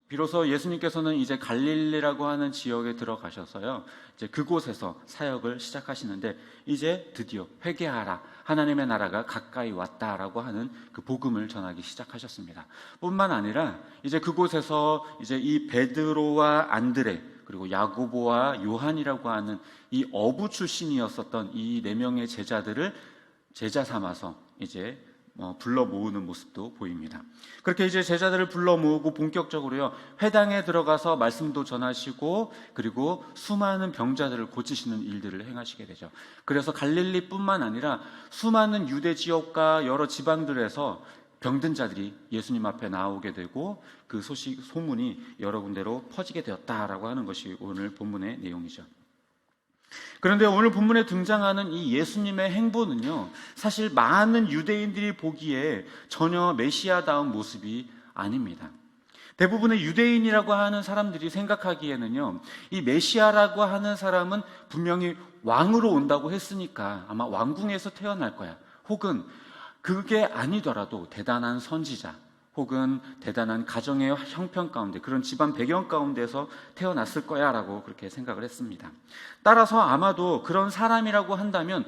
비로소 예수님께서는 이제 갈릴리라고 하는 지역에 들어가셔서요, 이제 그곳에서 사역을 시작하시는데, 이제 드디어 회개하라, 하나님의 나라가 가까이 왔다라고 하는 그 복음을 전하기 시작하셨습니다. 뿐만 아니라 이제 그곳에서 이제 이 베드로와 안드레, 그리고 야고보와 요한이라고 하는 이 어부 출신이었었던 이 네 명의 제자들을 제자 삼아서 이제 불러 모으는 모습도 보입니다. 그렇게 이제 제자들을 불러 모으고 본격적으로요, 회당에 들어가서 말씀도 전하시고, 그리고 수많은 병자들을 고치시는 일들을 행하시게 되죠. 그래서 갈릴리뿐만 아니라 수많은 유대 지역과 여러 지방들에서 병든 자들이 예수님 앞에 나오게 되고, 그 소문이 여러 군데로 퍼지게 되었다라고 하는 것이 오늘 본문의 내용이죠. 그런데 오늘 본문에 등장하는 이 예수님의 행보는요, 사실 많은 유대인들이 보기에 전혀 메시아다운 모습이 아닙니다. 대부분의 유대인이라고 하는 사람들이 생각하기에는요, 이 메시아라고 하는 사람은 분명히 왕으로 온다고 했으니까 아마 왕궁에서 태어날 거야, 혹은 그게 아니더라도 대단한 선지자, 혹은 대단한 가정의 형편 가운데, 그런 집안 배경 가운데서 태어났을 거야 라고 그렇게 생각을 했습니다. 따라서 아마도 그런 사람이라고 한다면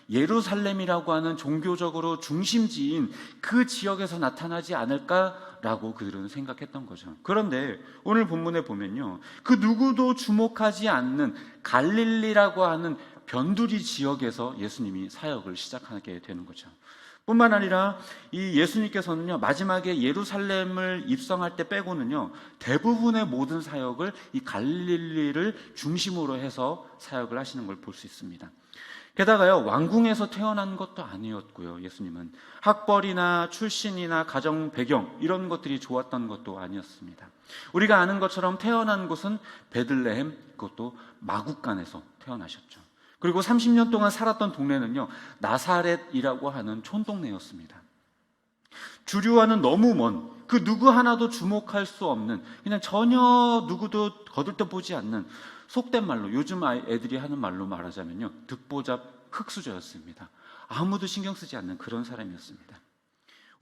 예루살렘이라고 하는 종교적으로 중심지인 그 지역에서 나타나지 않을까라고 그들은 생각했던 거죠. 그런데 오늘 본문에 보면요, 그 누구도 주목하지 않는 갈릴리라고 하는 변두리 지역에서 예수님이 사역을 시작하게 되는 거죠. 뿐만 아니라 이 예수님께서는요, 마지막에 예루살렘을 입성할 때 빼고는요, 대부분의 모든 사역을 이 갈릴리를 중심으로 해서 사역을 하시는 걸 볼 수 있습니다. 게다가요, 왕궁에서 태어난 것도 아니었고요, 예수님은 학벌이나 출신이나 가정 배경 이런 것들이 좋았던 것도 아니었습니다. 우리가 아는 것처럼 태어난 곳은 베들레헴, 그것도 마국간에서 태어나셨죠. 그리고 30년 동안 살았던 동네는요, 나사렛이라고 하는 촌동네였습니다. 주류와는 너무 먼, 그 누구 하나도 주목할 수 없는, 그냥 전혀 누구도 거들떠보지 않는, 속된 말로, 요즘 애들이 하는 말로 말하자면요, 듣보잡 흙수저였습니다. 아무도 신경 쓰지 않는 그런 사람이었습니다.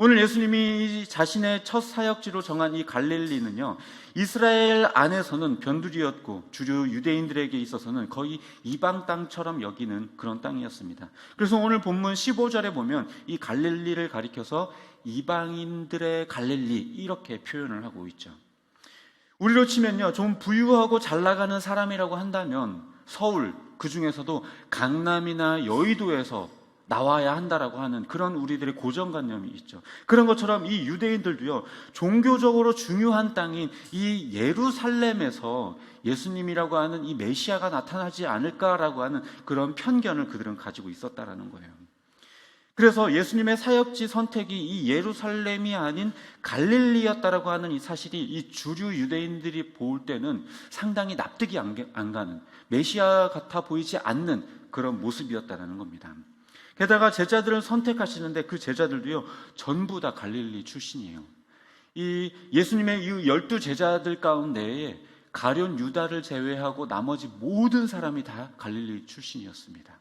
오늘 예수님이 자신의 첫 사역지로 정한 이 갈릴리는요, 이스라엘 안에서는 변두리였고 주류 유대인들에게 있어서는 거의 이방 땅처럼 여기는 그런 땅이었습니다. 그래서 오늘 본문 15절에 보면 이 갈릴리를 가리켜서 이방인들의 갈릴리 이렇게 표현을 하고 있죠. 우리로 치면요, 좀 부유하고 잘 나가는 사람이라고 한다면 서울, 그 중에서도 강남이나 여의도에서 나와야 한다라고 하는 그런 우리들의 고정관념이 있죠. 그런 것처럼 이 유대인들도요, 종교적으로 중요한 땅인 이 예루살렘에서 예수님이라고 하는 이 메시아가 나타나지 않을까라고 하는 그런 편견을 그들은 가지고 있었다라는 거예요. 그래서 예수님의 사역지 선택이 이 예루살렘이 아닌 갈릴리였다라고 하는 이 사실이 이 주류 유대인들이 볼 때는 상당히 납득이 안 가는, 메시아 같아 보이지 않는 그런 모습이었다라는 겁니다. 게다가 제자들을 선택하시는데 그 제자들도요, 전부 다 갈릴리 출신이에요. 이 예수님의 이 12 제자들 가운데에 가룟 유다를 제외하고 나머지 모든 사람이 다 갈릴리 출신이었습니다.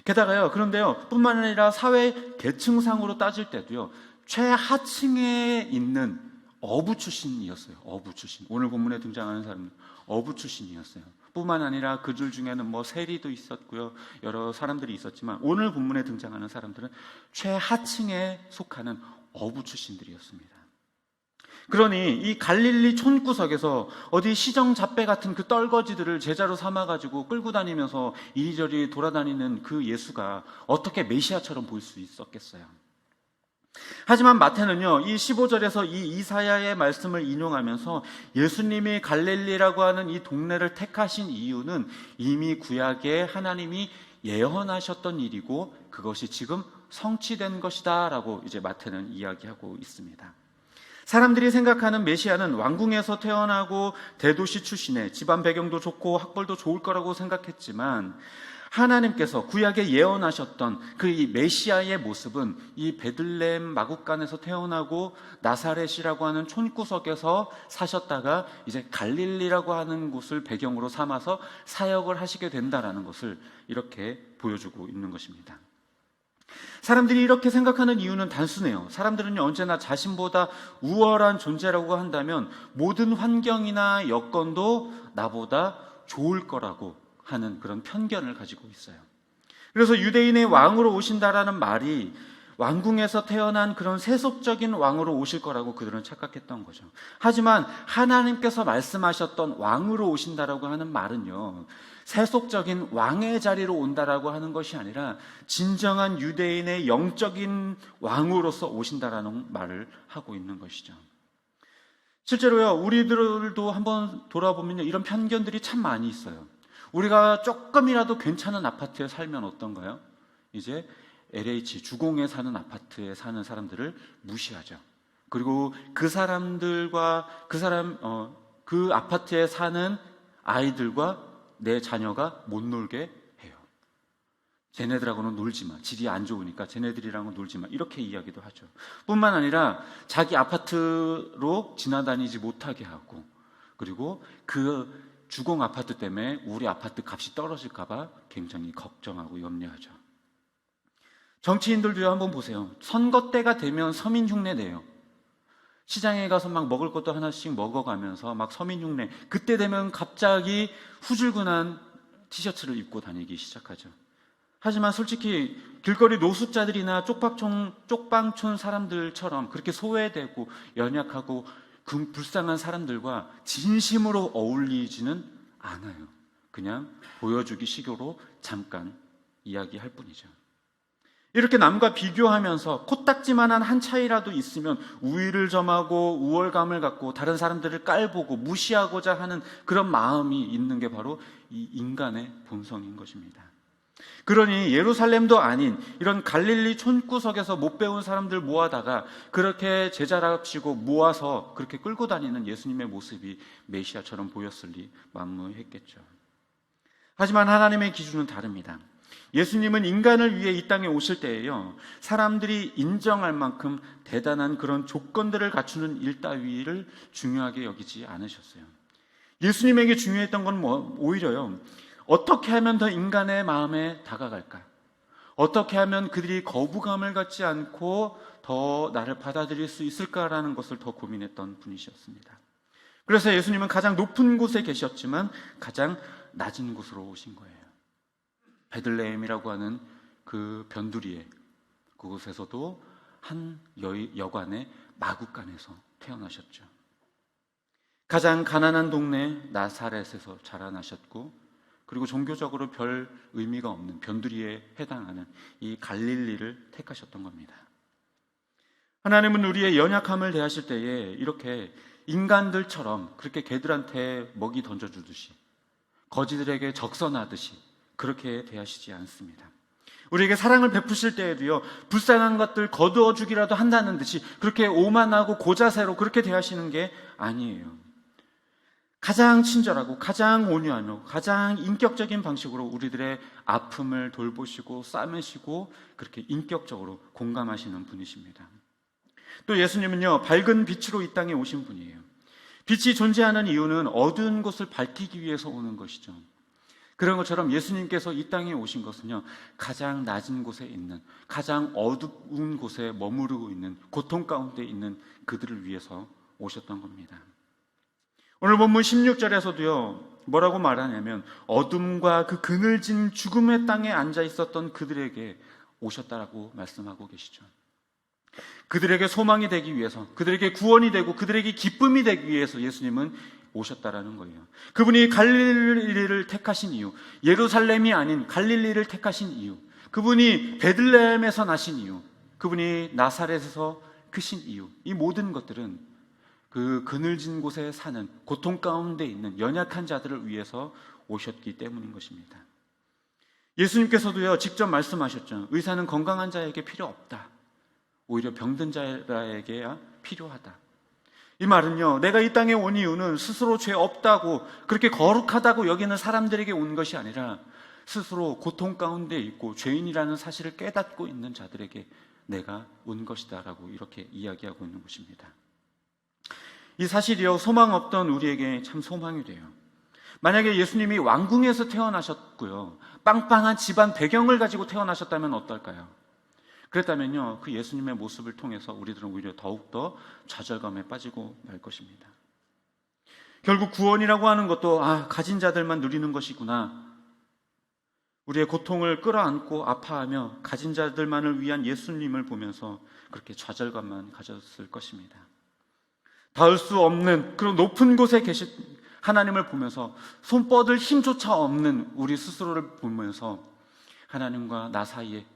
게다가요, 그런데요, 뿐만 아니라 사회 계층상으로 따질 때도요, 최하층에 있는 어부 출신이었어요. 어부 출신. 오늘 본문에 등장하는 사람은 어부 출신이었어요. 뿐만 아니라 그들 중에는 세리도 있었고요, 여러 사람들이 있었지만 오늘 본문에 등장하는 사람들은 최하층에 속하는 어부 출신들이었습니다. 그러니 이 갈릴리 촌구석에서 어디 시정 잡배 같은 그 떨거지들을 제자로 삼아가지고 끌고 다니면서 이리저리 돌아다니는 그 예수가 어떻게 메시아처럼 보일 수 있었겠어요? 하지만 마태는요, 이 15절에서 이 이사야의 말씀을 인용하면서 예수님이 갈릴리라고 하는 이 동네를 택하신 이유는 이미 구약에 하나님이 예언하셨던 일이고 그것이 지금 성취된 것이다 라고 이제 마태는 이야기하고 있습니다. 사람들이 생각하는 메시아는 왕궁에서 태어나고 대도시 출신의 집안 배경도 좋고 학벌도 좋을 거라고 생각했지만 하나님께서 구약에 예언하셨던 그 이 메시아의 모습은 이 베들레헴 마국간에서 태어나고 나사렛이라고 하는 촌구석에서 사셨다가 이제 갈릴리라고 하는 곳을 배경으로 삼아서 사역을 하시게 된다라는 것을 이렇게 보여주고 있는 것입니다. 사람들이 이렇게 생각하는 이유는 단순해요. 사람들은요, 언제나 자신보다 우월한 존재라고 한다면 모든 환경이나 여건도 나보다 좋을 거라고 하는 그런 편견을 가지고 있어요. 그래서 유대인의 왕으로 오신다라는 말이 왕궁에서 태어난 그런 세속적인 왕으로 오실 거라고 그들은 착각했던 거죠. 하지만 하나님께서 말씀하셨던 왕으로 오신다라고 하는 말은요, 세속적인 왕의 자리로 온다라고 하는 것이 아니라 진정한 유대인의 영적인 왕으로서 오신다라는 말을 하고 있는 것이죠. 실제로요, 우리들도 한번 돌아보면요, 이런 편견들이 참 많이 있어요. 우리가 조금이라도 괜찮은 아파트에 살면 어떤가요? 이제 LH 주공에 사는 아파트에 사는 사람들을 무시하죠. 그리고 그 아파트에 사는 아이들과 내 자녀가 못 놀게 해요. 쟤네들하고는 놀지 마. 질이 안 좋으니까 쟤네들이랑은 놀지 마. 이렇게 이야기도 하죠. 뿐만 아니라 자기 아파트로 지나다니지 못하게 하고, 그리고 그 주공 아파트 때문에 우리 아파트 값이 떨어질까봐 굉장히 걱정하고 염려하죠. 정치인들도요, 한번 보세요. 선거 때가 되면 서민 흉내 내요. 시장에 가서 막 먹을 것도 하나씩 먹어가면서 막 서민 흉내. 그때 되면 갑자기 후줄근한 티셔츠를 입고 다니기 시작하죠. 하지만 솔직히 길거리 노숙자들이나 쪽방촌 사람들처럼 그렇게 소외되고 연약하고 불쌍한 사람들과 진심으로 어울리지는 않아요. 그냥 보여주기 식으로 잠깐 이야기할 뿐이죠. 이렇게 남과 비교하면서 코딱지만한 한 차이라도 있으면 우위를 점하고 우월감을 갖고 다른 사람들을 깔보고 무시하고자 하는 그런 마음이 있는 게 바로 이 인간의 본성인 것입니다. 그러니 예루살렘도 아닌 이런 갈릴리 촌구석에서 못 배운 사람들 모아다가 그렇게 제자랍시고 모아서 그렇게 끌고 다니는 예수님의 모습이 메시아처럼 보였을리 만무했겠죠. 하지만 하나님의 기준은 다릅니다. 예수님은 인간을 위해 이 땅에 오실 때에요, 사람들이 인정할 만큼 대단한 그런 조건들을 갖추는 일 따위를 중요하게 여기지 않으셨어요. 예수님에게 중요했던 건 오히려요, 어떻게 하면 더 인간의 마음에 다가갈까? 어떻게 하면 그들이 거부감을 갖지 않고 더 나를 받아들일 수 있을까라는 것을 더 고민했던 분이셨습니다. 그래서 예수님은 가장 높은 곳에 계셨지만 가장 낮은 곳으로 오신 거예요. 베들레헴이라고 하는 그 변두리에, 그곳에서도 한 여관의 마구간에서 태어나셨죠. 가장 가난한 동네 나사렛에서 자라나셨고, 그리고 종교적으로 별 의미가 없는 변두리에 해당하는 이 갈릴리를 택하셨던 겁니다. 하나님은 우리의 연약함을 대하실 때에 이렇게 인간들처럼 그렇게 개들한테 먹이 던져주듯이, 거지들에게 적선하듯이 그렇게 대하시지 않습니다. 우리에게 사랑을 베푸실 때에도요, 불쌍한 것들 거두어 주기라도 한다는 듯이 그렇게 오만하고 고자세로 그렇게 대하시는 게 아니에요. 가장 친절하고 가장 온유하며 가장 인격적인 방식으로 우리들의 아픔을 돌보시고 싸매시고 그렇게 인격적으로 공감하시는 분이십니다. 또 예수님은요, 밝은 빛으로 이 땅에 오신 분이에요. 빛이 존재하는 이유는 어두운 곳을 밝히기 위해서 오는 것이죠. 그런 것처럼 예수님께서 이 땅에 오신 것은요, 가장 낮은 곳에 있는, 가장 어두운 곳에 머무르고 있는, 고통 가운데 있는 그들을 위해서 오셨던 겁니다. 오늘 본문 16절에서도요, 뭐라고 말하냐면 어둠과 그 그늘진 죽음의 땅에 앉아 있었던 그들에게 오셨다라고 말씀하고 계시죠. 그들에게 소망이 되기 위해서, 그들에게 구원이 되고 그들에게 기쁨이 되기 위해서 예수님은 오셨다라는 거예요. 그분이 갈릴리를 택하신 이유, 예루살렘이 아닌 갈릴리를 택하신 이유, 그분이 베들레헴에서 나신 이유, 그분이 나사렛에서 크신 이유, 이 모든 것들은 그 그늘진 곳에 사는 고통 가운데 있는 연약한 자들을 위해서 오셨기 때문인 것입니다. 예수님께서도요, 직접 말씀하셨죠. 의사는 건강한 자에게 필요 없다. 오히려 병든 자에게야 필요하다. 이 말은요, 내가 이 땅에 온 이유는 스스로 죄 없다고, 그렇게 거룩하다고 여기는 사람들에게 온 것이 아니라 스스로 고통 가운데 있고 죄인이라는 사실을 깨닫고 있는 자들에게 내가 온 것이다 라고 이렇게 이야기하고 있는 것입니다. 이 사실이요, 소망 없던 우리에게 참 소망이 돼요. 만약에 예수님이 왕궁에서 태어나셨고요, 빵빵한 집안 배경을 가지고 태어나셨다면 어떨까요? 그랬다면요, 그 예수님의 모습을 통해서 우리들은 오히려 더욱더 좌절감에 빠지고 말 것입니다. 결국 구원이라고 하는 것도 가진 자들만 누리는 것이구나, 우리의 고통을 끌어안고 아파하며 가진 자들만을 위한 예수님을 보면서 그렇게 좌절감만 가졌을 것입니다. 닿을 수 없는 그런 높은 곳에 계신 하나님을 보면서 손 뻗을 힘조차 없는 우리 스스로를 보면서 하나님과 나 사이에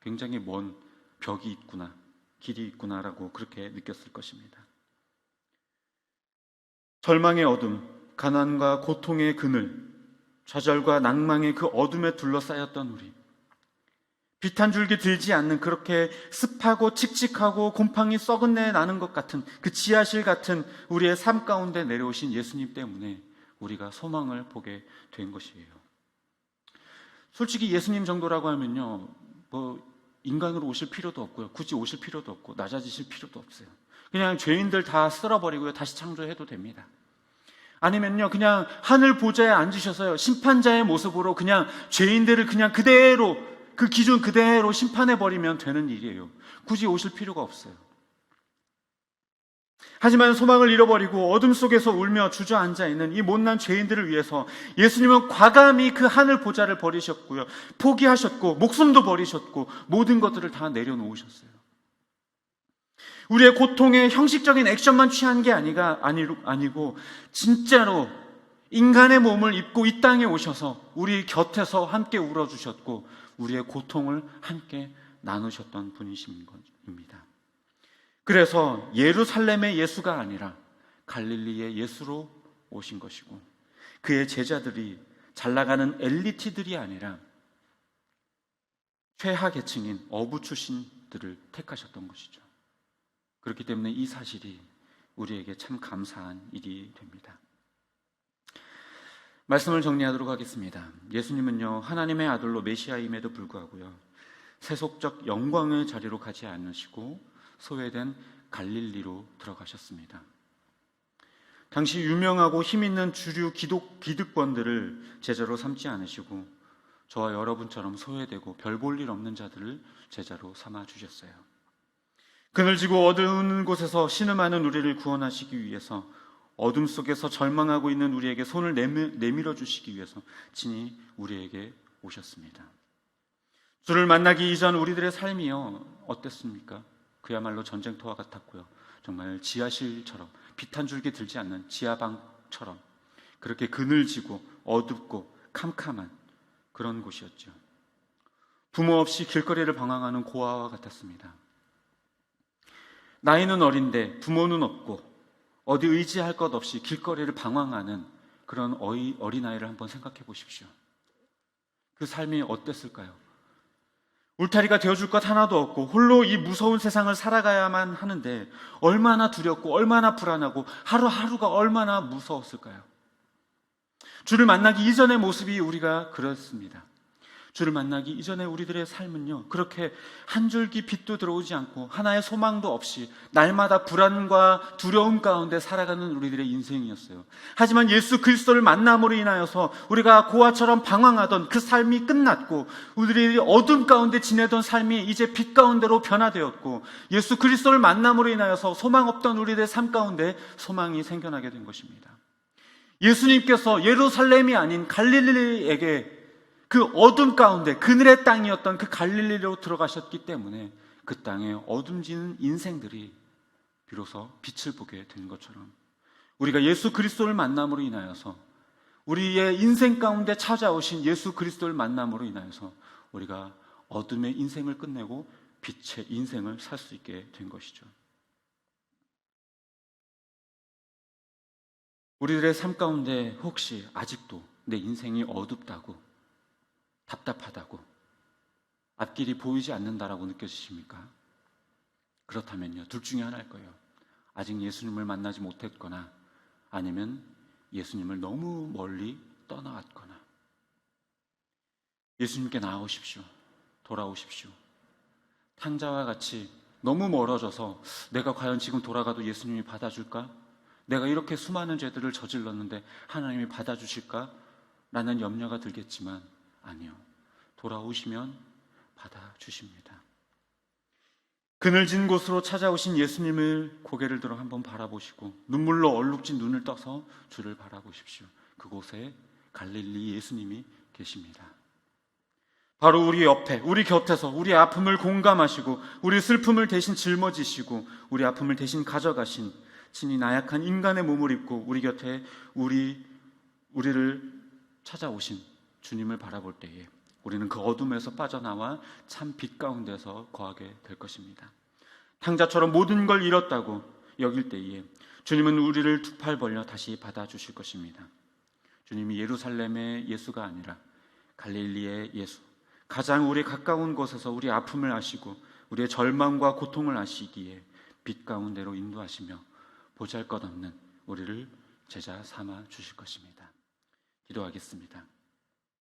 굉장히 먼 벽이 있구나, 길이 있구나라고 그렇게 느꼈을 것입니다. 절망의 어둠, 가난과 고통의 그늘, 좌절과 낭망의 그 어둠에 둘러싸였던 우리, 빛 한 줄기 들지 않는 그렇게 습하고 칙칙하고 곰팡이 썩은 내 나는 것 같은 그 지하실 같은 우리의 삶 가운데 내려오신 예수님 때문에 우리가 소망을 보게 된 것이에요. 솔직히 예수님 정도라고 하면요, 인간으로 오실 필요도 없고요, 굳이 오실 필요도 없고 낮아지실 필요도 없어요. 그냥 죄인들 다 쓸어버리고요, 다시 창조해도 됩니다. 아니면요, 그냥 하늘 보좌에 앉으셔서요, 심판자의 모습으로 그냥 죄인들을 그냥 그대로, 그 기준 그대로 심판해버리면 되는 일이에요. 굳이 오실 필요가 없어요. 하지만 소망을 잃어버리고 어둠 속에서 울며 주저앉아 있는 이 못난 죄인들을 위해서 예수님은 과감히 그 하늘 보좌를 버리셨고요, 포기하셨고 목숨도 버리셨고 모든 것들을 다 내려놓으셨어요. 우리의 고통에 형식적인 액션만 취한 게 아니고 진짜로 인간의 몸을 입고 이 땅에 오셔서 우리 곁에서 함께 울어주셨고 우리의 고통을 함께 나누셨던 분이신 것입니다. 그래서 예루살렘의 예수가 아니라 갈릴리의 예수로 오신 것이고, 그의 제자들이 잘나가는 엘리트들이 아니라 최하 계층인 어부 출신들을 택하셨던 것이죠. 그렇기 때문에 이 사실이 우리에게 참 감사한 일이 됩니다. 말씀을 정리하도록 하겠습니다. 예수님은요, 하나님의 아들로 메시아임에도 불구하고요, 세속적 영광의 자리로 가지 않으시고 소외된 갈릴리로 들어가셨습니다. 당시 유명하고 힘있는 주류 기득권들을 제자로 삼지 않으시고 저와 여러분처럼 소외되고 별 볼 일 없는 자들을 제자로 삼아 주셨어요. 그늘지고 어두운 곳에서 신음하는 우리를 구원하시기 위해서, 어둠 속에서 절망하고 있는 우리에게 손을 내밀어 주시기 위해서 친히 우리에게 오셨습니다. 주를 만나기 이전 우리들의 삶이요, 어땠습니까? 그야말로 전쟁터와 같았고요, 정말 지하실처럼 빛 한 줄기 들지 않는 지하방처럼 그렇게 그늘지고 어둡고 캄캄한 그런 곳이었죠. 부모 없이 길거리를 방황하는 고아와 같았습니다. 나이는 어린데 부모는 없고 어디 의지할 것 없이 길거리를 방황하는 그런 어린아이를 한번 생각해 보십시오. 그 삶이 어땠을까요? 울타리가 되어줄 것 하나도 없고 홀로 이 무서운 세상을 살아가야만 하는데 얼마나 두렵고 얼마나 불안하고 하루하루가 얼마나 무서웠을까요? 주를 만나기 이전의 모습이 우리가 그렇습니다. 주를 만나기 이전에 우리들의 삶은요, 그렇게 한 줄기 빛도 들어오지 않고 하나의 소망도 없이 날마다 불안과 두려움 가운데 살아가는 우리들의 인생이었어요. 하지만 예수 그리스도를 만남으로 인하여서 우리가 고아처럼 방황하던 그 삶이 끝났고 우리들이 어둠 가운데 지내던 삶이 이제 빛 가운데로 변화되었고, 예수 그리스도를 만남으로 인하여서 소망 없던 우리들의 삶 가운데 소망이 생겨나게 된 것입니다. 예수님께서 예루살렘이 아닌 갈릴리에게, 그 어둠 가운데 그늘의 땅이었던 그 갈릴리로 들어가셨기 때문에 그 땅에 어둠지는 인생들이 비로소 빛을 보게 된 것처럼, 우리가 예수 그리스도를 만남으로 인하여서, 우리의 인생 가운데 찾아오신 예수 그리스도를 만남으로 인하여서 우리가 어둠의 인생을 끝내고 빛의 인생을 살 수 있게 된 것이죠. 우리들의 삶 가운데 혹시 아직도 내 인생이 어둡다고, 답답하다고, 앞길이 보이지 않는다라고 느껴지십니까? 그렇다면요, 둘 중에 하나일 거예요. 아직 예수님을 만나지 못했거나 아니면 예수님을 너무 멀리 떠나왔거나. 예수님께 나아오십시오. 돌아오십시오. 탕자와 같이 너무 멀어져서 내가 과연 지금 돌아가도 예수님이 받아줄까? 내가 이렇게 수많은 죄들을 저질렀는데 하나님이 받아주실까? 라는 염려가 들겠지만 아니요, 돌아오시면 받아주십니다. 그늘진 곳으로 찾아오신 예수님을 고개를 들어 한번 바라보시고 눈물로 얼룩진 눈을 떠서 주를 바라보십시오. 그곳에 갈릴리 예수님이 계십니다. 바로 우리 옆에, 우리 곁에서 우리 아픔을 공감하시고 우리 슬픔을 대신 짊어지시고 우리 아픔을 대신 가져가신 친히 나약한 인간의 몸을 입고 우리 곁에 우리를 찾아오신 주님을 바라볼 때에 우리는 그 어둠에서 빠져나와 참 빛 가운데서 거하게 될 것입니다. 탕자처럼 모든 걸 잃었다고 여길 때에 주님은 우리를 두 팔 벌려 다시 받아주실 것입니다. 주님이 예루살렘의 예수가 아니라 갈릴리의 예수, 가장 우리 가까운 곳에서 우리 아픔을 아시고 우리의 절망과 고통을 아시기에 빛 가운데로 인도하시며 보잘것없는 우리를 제자 삼아 주실 것입니다. 기도하겠습니다.